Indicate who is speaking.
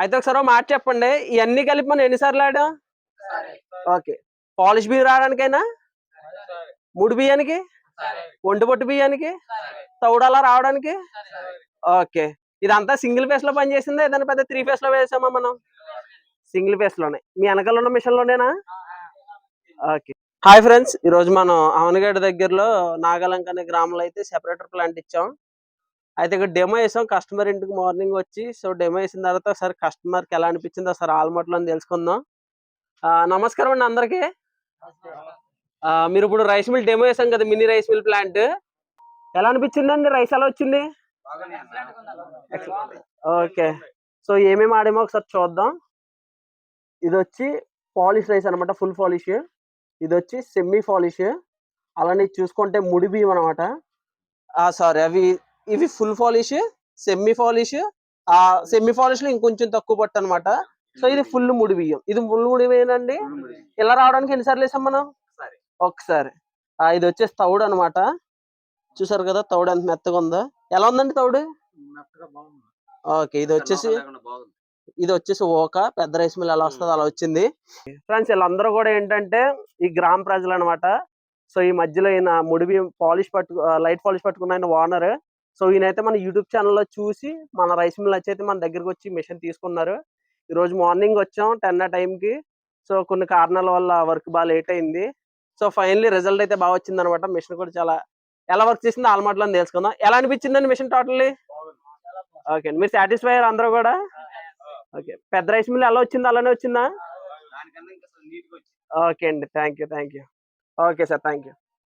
Speaker 1: అయితే ఒకసారి మాట చెప్పండి, ఇవన్నీ కలిపి మనం ఎన్నిసార్లు ఆడాం? ఓకే. పాలిష్ బియ్యం రావడానికైనా, ముడి బియ్యానికి, ఒంటి పొట్టు బియ్యానికి, తౌడలా రావడానికి. ఓకే. ఇదంతా సింగిల్ ఫేస్ లో పనిచేసిందా, ఏదైనా పెద్ద 3 ఫేస్ లో వేసామా మనం? సింగిల్ ఫేస్ లోనే. మీ వెనకాల ఉన్న మిషన్ లోనేనా? ఓకే. హాయ్ ఫ్రెండ్స్, ఈ రోజు మనం అవనగడ్డ దగ్గరలో నాగలంక అనే గ్రామంలో అయితే సెపరేటర్ ప్లాంట్ ఇచ్చాం. అయితే ఇక్కడ డెమో వేసాం కస్టమర్ ఇంటికి మార్నింగ్ వచ్చి. సో డెమో వేసిన తర్వాత ఒకసారి కస్టమర్కి ఎలా అనిపించిందో ఒకసారి ఆల్మట్లో తెలుసుకుందాం. నమస్కారం అండి అందరికి. మీరు ఇప్పుడు రైస్ మిల్ డెమో వేసాం కదా, మినీ రైస్ మిల్ ప్లాంట్. ఎలా అనిపించిందండి? రైస్ ఎలా వచ్చింది? ఓకే. సో ఏమేమి ఆడేమో ఒకసారి చూద్దాం. ఇది వచ్చి పాలిష్ రైస్ అనమాట, ఫుల్ పాలిష్. ఇది వచ్చి సెమీ పాలిష్. అలానే చూసుకుంటే ముడి బియ్యం అనమాట. సారీ, ఇవి full polish, semi polish. Semi polish లో ఇంకొంచెం తక్కువ పట్టు అనమాట. సో ఇది ఫుల్ ముడి బియ్యం. ఇది ఫుల్ ముడి బియ్యం అండి. ఇలా రావడానికి ఎన్నిసార్లు వేసాం మనం? ఒకసారి. ఇది వచ్చేసి తౌడు అనమాట. చూసారు కదా తౌడు ఎంత మెత్తగా ఉందో. ఎలా ఉందండి తౌడు? ఓకే. ఇది వచ్చేసి ఓక పెద్ద రైస్ మిల్ ఎలా వస్తుంది అలా వచ్చింది. ఫ్రెండ్స్ వీళ్ళందరూ కూడా ఏంటంటే ఈ గ్రామ ప్రజలు అనమాట. సో ఈ మధ్యలో ఈయన ముడి బియ్యం పాలిష్ లైట్ పాలిష్ పట్టుకున్న ఆయన ఓనర్. సో ఈయనైతే మన యూట్యూబ్ ఛానల్లో చూసి మన రైస్ మిల్ వచ్చి మన దగ్గరకు వచ్చి మిషన్ తీసుకున్నారు. ఈ రోజు మార్నింగ్ వచ్చాం 10 ఆ టైంకి. సో కొన్ని కారణాల వల్ల వర్క్ బాగా లేట్ అయింది. సో ఫైనల్లీ రిజల్ట్ అయితే బాగా వచ్చింది అనమాట. మిషన్ కూడా చాలా ఎలా వర్క్ చేసిందో ఆల్మాట్లో తెలుసుకుందాం. ఎలా అనిపించిందండి మిషన్ టోటల్లీ? ఓకే అండి. మీరు సాటిస్ఫై అయ్యారు అందరూ కూడా? ఓకే. పెద్ద రైస్ మిల్ ఎలా వచ్చింది అలానే వచ్చిందా? ఓకే అండి. Thank you. Okay sir, thank you.